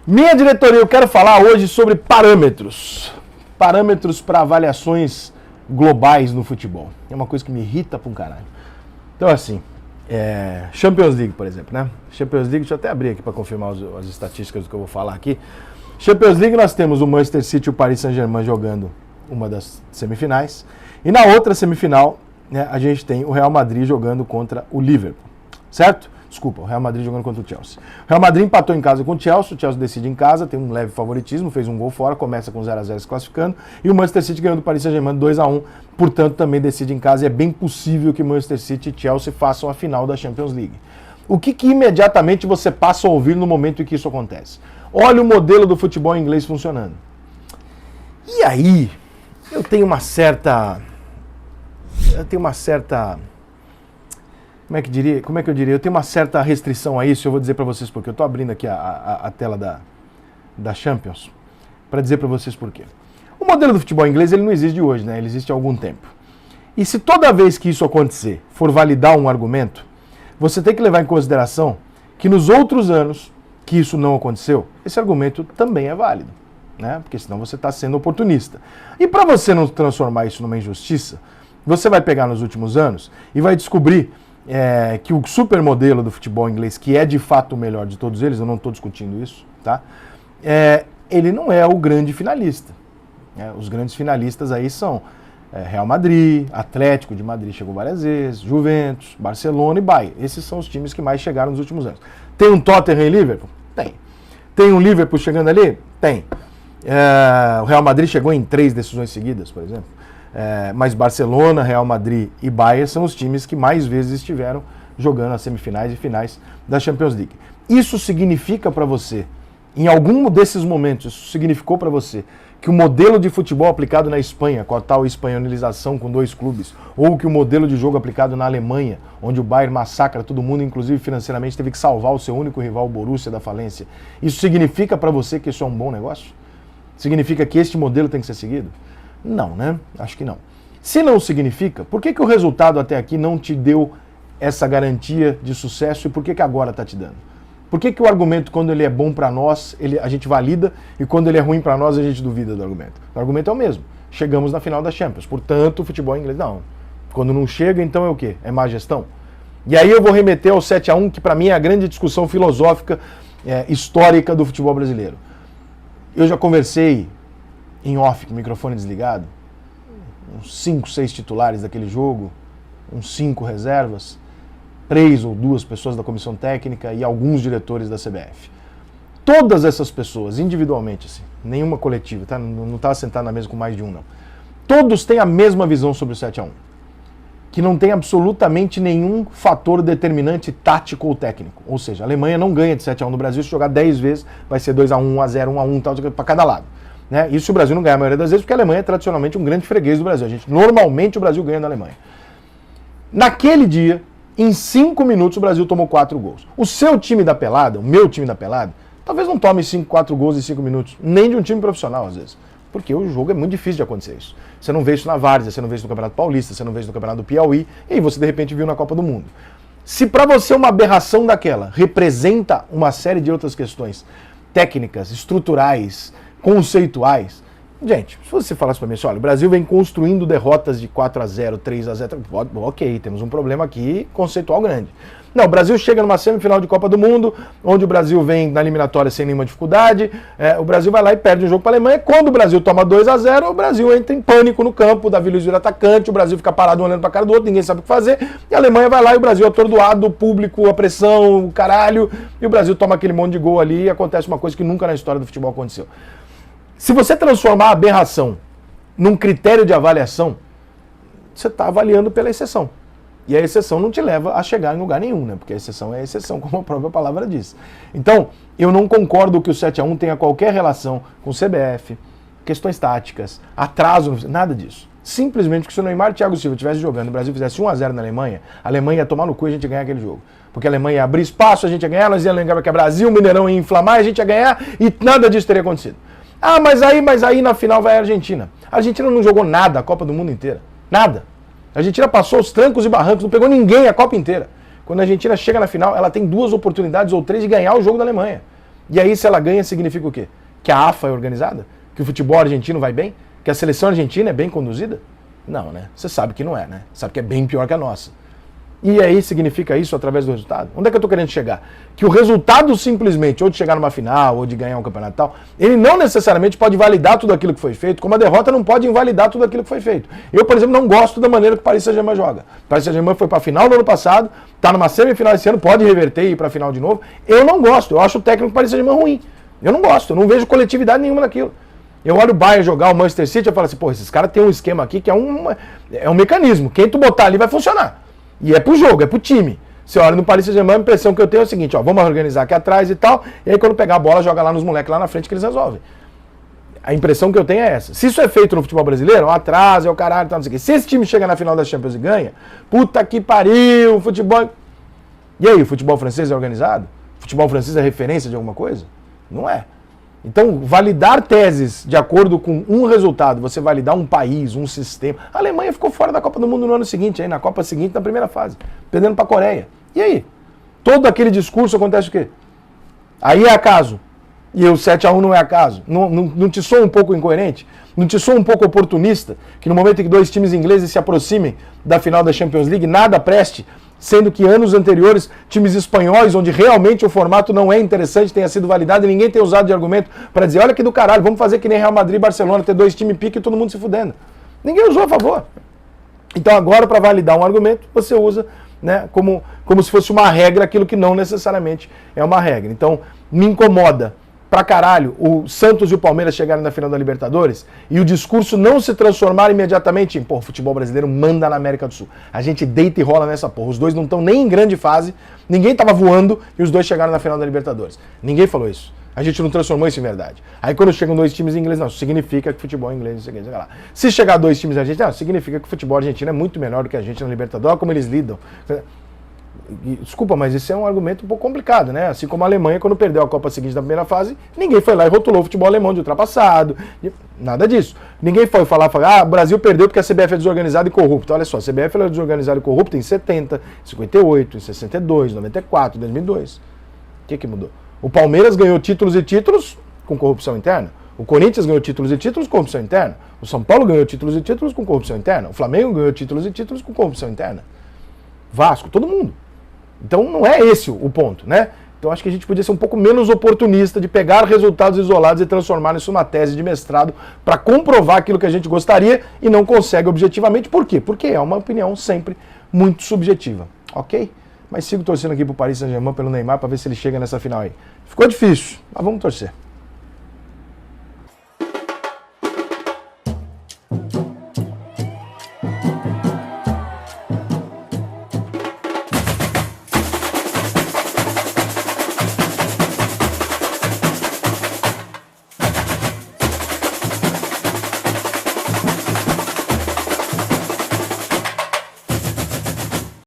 Minha diretoria, eu quero falar hoje sobre parâmetros. Parâmetros para avaliações globais no futebol. É uma coisa que me irrita pra um caralho. Então, assim, Champions League, por exemplo, né? Champions League, deixa eu até abrir aqui para confirmar as estatísticas do que eu vou falar aqui. Champions League, nós temos o Manchester City e o Paris Saint-Germain jogando uma das semifinais. E na outra semifinal, né, a gente tem o Real Madrid jogando contra o Liverpool, certo? Desculpa, o Real Madrid jogando contra o Chelsea. O Real Madrid empatou em casa com o Chelsea decide em casa, tem um leve favoritismo, fez um gol fora, começa com 0-0 se classificando, e o Manchester City ganhou do Paris Saint-Germain 2-1, portanto também decide em casa, e é bem possível que Manchester City e Chelsea façam a final da Champions League. O que imediatamente você passa a ouvir no momento em que isso acontece? Olha o modelo do futebol inglês funcionando. E aí, eu tenho uma certa... Como é que eu diria? Eu tenho uma certa restrição a isso, eu vou dizer para vocês porque. Eu estou abrindo aqui a tela da Champions para dizer para vocês por quê. O modelo do futebol inglês ele não existe hoje, né? Ele existe há algum tempo. E se toda vez que isso acontecer for validar um argumento, você tem que levar em consideração que nos outros anos que isso não aconteceu, esse argumento também é válido, né? Porque senão você está sendo oportunista. E para você não transformar isso numa injustiça, você vai pegar nos últimos anos e vai descobrir que o supermodelo do futebol inglês, que é de fato o melhor de todos eles, eu não estou discutindo isso, tá? Ele não é o grande finalista. Os grandes finalistas aí são Real Madrid, Atlético de Madrid chegou várias vezes, Juventus, Barcelona e Bayern. Esses são os times que mais chegaram nos últimos anos. Tem um Tottenham e Liverpool? Tem. Tem um Liverpool chegando ali? Tem. O Real Madrid chegou em 3 decisões seguidas, por exemplo. Mas Barcelona, Real Madrid e Bayern são os times que mais vezes estiveram jogando as semifinais e finais da Champions League. Isso significa para você, em algum desses momentos, isso significou para você que o modelo de futebol aplicado na Espanha, com a tal espanholização com 2 clubes, ou que o modelo de jogo aplicado na Alemanha, onde o Bayern massacra todo mundo, inclusive financeiramente teve que salvar o seu único rival, o Borussia, da falência, isso significa para você que isso é um bom negócio? Significa que este modelo tem que ser seguido? Não, né? Acho que não. Se não significa, por que o resultado até aqui não te deu essa garantia de sucesso e por que agora está te dando? Por que o argumento, quando ele é bom para nós, a gente valida e quando ele é ruim para nós, a gente duvida do argumento? O argumento é o mesmo. Chegamos na final da Champions. Portanto, o futebol inglês, não. Quando não chega, então é o quê? É má gestão? E aí eu vou remeter ao 7-1, que para mim é a grande discussão filosófica, histórica do futebol brasileiro. Eu já conversei em off, com o microfone desligado, uns 5, 6 titulares daquele jogo, uns 5 reservas, 3 ou 2 pessoas da comissão técnica e alguns diretores da CBF. Todas essas pessoas, individualmente, assim, nenhuma coletiva, tá? Não estava sentado na mesa com mais de um, não. Todos têm a mesma visão sobre o 7-1, que não tem absolutamente nenhum fator determinante tático ou técnico. Ou seja, a Alemanha não ganha de 7-1 no Brasil, se jogar 10 vezes, vai ser 2-1, 1-0, 1-1, tal, para cada lado. Né? Isso o Brasil não ganha a maioria das vezes, porque a Alemanha é tradicionalmente um grande freguês do Brasil. Normalmente o Brasil ganha da Alemanha. Naquele dia, em 5 minutos, o Brasil tomou 4 gols. O seu time da pelada, o meu time da pelada, talvez não tome 4 gols em 5 minutos, nem de um time profissional às vezes. Porque o jogo é muito difícil de acontecer isso. Você não vê isso na Várzea, você não vê isso no Campeonato Paulista, você não vê isso no Campeonato do Piauí, e aí você de repente viu na Copa do Mundo. Se para você uma aberração daquela representa uma série de outras questões técnicas, estruturais, conceituais. Gente, se você falasse para mim assim, olha, o Brasil vem construindo derrotas de 4-0, 3-0, ok, temos um problema aqui conceitual grande. Não, o Brasil chega numa semifinal de Copa do Mundo, onde o Brasil vem na eliminatória sem nenhuma dificuldade, o Brasil vai lá e perde um jogo para a Alemanha. Quando o Brasil toma 2-0, o Brasil entra em pânico no campo, o Davi Luiz vira atacante, o Brasil fica parado olhando para a cara do outro, ninguém sabe o que fazer, e a Alemanha vai lá e o Brasil é atordoado, o público, a pressão, o caralho, e o Brasil toma aquele monte de gol ali e acontece uma coisa que nunca na história do futebol aconteceu. Se você transformar a aberração num critério de avaliação, você está avaliando pela exceção. E a exceção não te leva a chegar em lugar nenhum, né? Porque a exceção é a exceção, como a própria palavra diz. Então, eu não concordo que o 7-1 tenha qualquer relação com o CBF, questões táticas, atraso, nada disso. Simplesmente porque se o Neymar e o Thiago Silva estivessem jogando e o Brasil fizesse 1-0 na Alemanha, a Alemanha ia tomar no cu e a gente ia ganhar aquele jogo. Porque a Alemanha ia abrir espaço, a gente ia ganhar, nós ia lembrar que é Brasil, o Mineirão ia inflamar, a gente ia ganhar e nada disso teria acontecido. Ah, mas aí na final vai a Argentina. A Argentina não jogou nada a Copa do Mundo inteira. Nada. A Argentina passou os trancos e barrancos, não pegou ninguém a Copa inteira. Quando a Argentina chega na final, ela tem 2 oportunidades ou 3 de ganhar o jogo da Alemanha. E aí, se ela ganha, significa o quê? Que a AFA é organizada? Que o futebol argentino vai bem? Que a seleção argentina é bem conduzida? Não, né? Você sabe que não é, né? Sabe que é bem pior que a nossa. E aí significa isso através do resultado? Onde é que eu estou querendo chegar? Que o resultado simplesmente, ou de chegar numa final, ou de ganhar um campeonato e tal, ele não necessariamente pode validar tudo aquilo que foi feito, como a derrota não pode invalidar tudo aquilo que foi feito. Eu, por exemplo, não gosto da maneira que o Paris Saint-Germain joga. O Paris Saint-Germain foi para a final do ano passado, está numa semifinal esse ano, pode reverter e ir para a final de novo. Eu não gosto, eu acho o técnico do Paris Saint-Germain ruim. Eu não gosto, eu não vejo coletividade nenhuma naquilo. Eu olho o Bayern jogar o Manchester City e falo assim, pô, esses caras têm um esquema aqui que é um mecanismo. Quem tu botar ali vai funcionar. E é pro jogo, é pro time. Você olha no Paris Saint-Germain, a impressão que eu tenho é o seguinte, ó, vamos organizar aqui atrás e tal, e aí quando pegar a bola, joga lá nos moleques lá na frente que eles resolvem. A impressão que eu tenho é essa. Se isso é feito no futebol brasileiro, atrasa, é o caralho, tal, não sei o quê. Se esse time chega na final da Champions e ganha, puta que pariu, futebol... E aí, o futebol francês é organizado? O futebol francês é referência de alguma coisa? Não é. Então, validar teses de acordo com um resultado, você validar um país, um sistema... A Alemanha ficou fora da Copa do Mundo no ano seguinte, aí, na Copa seguinte, na primeira fase, perdendo para a Coreia. E aí? Todo aquele discurso acontece o quê? Aí é acaso. E o 7-1 não é acaso. Não te soa um pouco incoerente? Não te soa um pouco oportunista? Que no momento em que dois times ingleses se aproximem da final da Champions League, nada preste... Sendo que anos anteriores, times espanhóis, onde realmente o formato não é interessante, tenha sido validado e ninguém tem usado de argumento para dizer, olha que do caralho, vamos fazer que nem Real Madrid e Barcelona, ter dois times pique e todo mundo se fudendo. Ninguém usou a favor. Então agora, para validar um argumento, você usa, né, como se fosse uma regra, aquilo que não necessariamente é uma regra. Então, me incomoda pra caralho o Santos e o Palmeiras chegarem na final da Libertadores e o discurso não se transformar imediatamente em, pô, o futebol brasileiro manda na América do Sul. A gente deita e rola nessa porra. Os dois não estão nem em grande fase, ninguém tava voando e os dois chegaram na final da Libertadores. Ninguém falou isso. A gente não transformou isso em verdade. Aí quando chegam dois times ingleses, não, significa que futebol inglês, não sei o que, lá. Se chegar dois times argentinos, não, significa que o futebol argentino é muito melhor do que a gente na Libertadores, olha como eles lidam. Desculpa, mas esse é um argumento um pouco complicado, né? Assim como a Alemanha, quando perdeu a Copa seguinte da primeira fase, ninguém foi lá e rotulou o futebol alemão de ultrapassado. Nada disso. Ninguém foi falar, o Brasil perdeu porque a CBF é desorganizada e corrupta. Olha só, a CBF é desorganizada e corrupta em 70, 58, em 62, 94, 2002. O que mudou? O Palmeiras ganhou títulos e títulos com corrupção interna. O Corinthians ganhou títulos e títulos com corrupção interna. O São Paulo ganhou títulos e títulos com corrupção interna. O Flamengo ganhou títulos e títulos com corrupção interna. Vasco, todo mundo. Então não é esse o ponto, né? Então acho que a gente podia ser um pouco menos oportunista de pegar resultados isolados e transformar isso numa tese de mestrado para comprovar aquilo que a gente gostaria e não consegue objetivamente. Por quê? Porque é uma opinião sempre muito subjetiva, ok? Mas sigo torcendo aqui pro Paris Saint-Germain, pelo Neymar, para ver se ele chega nessa final aí. Ficou difícil, mas vamos torcer.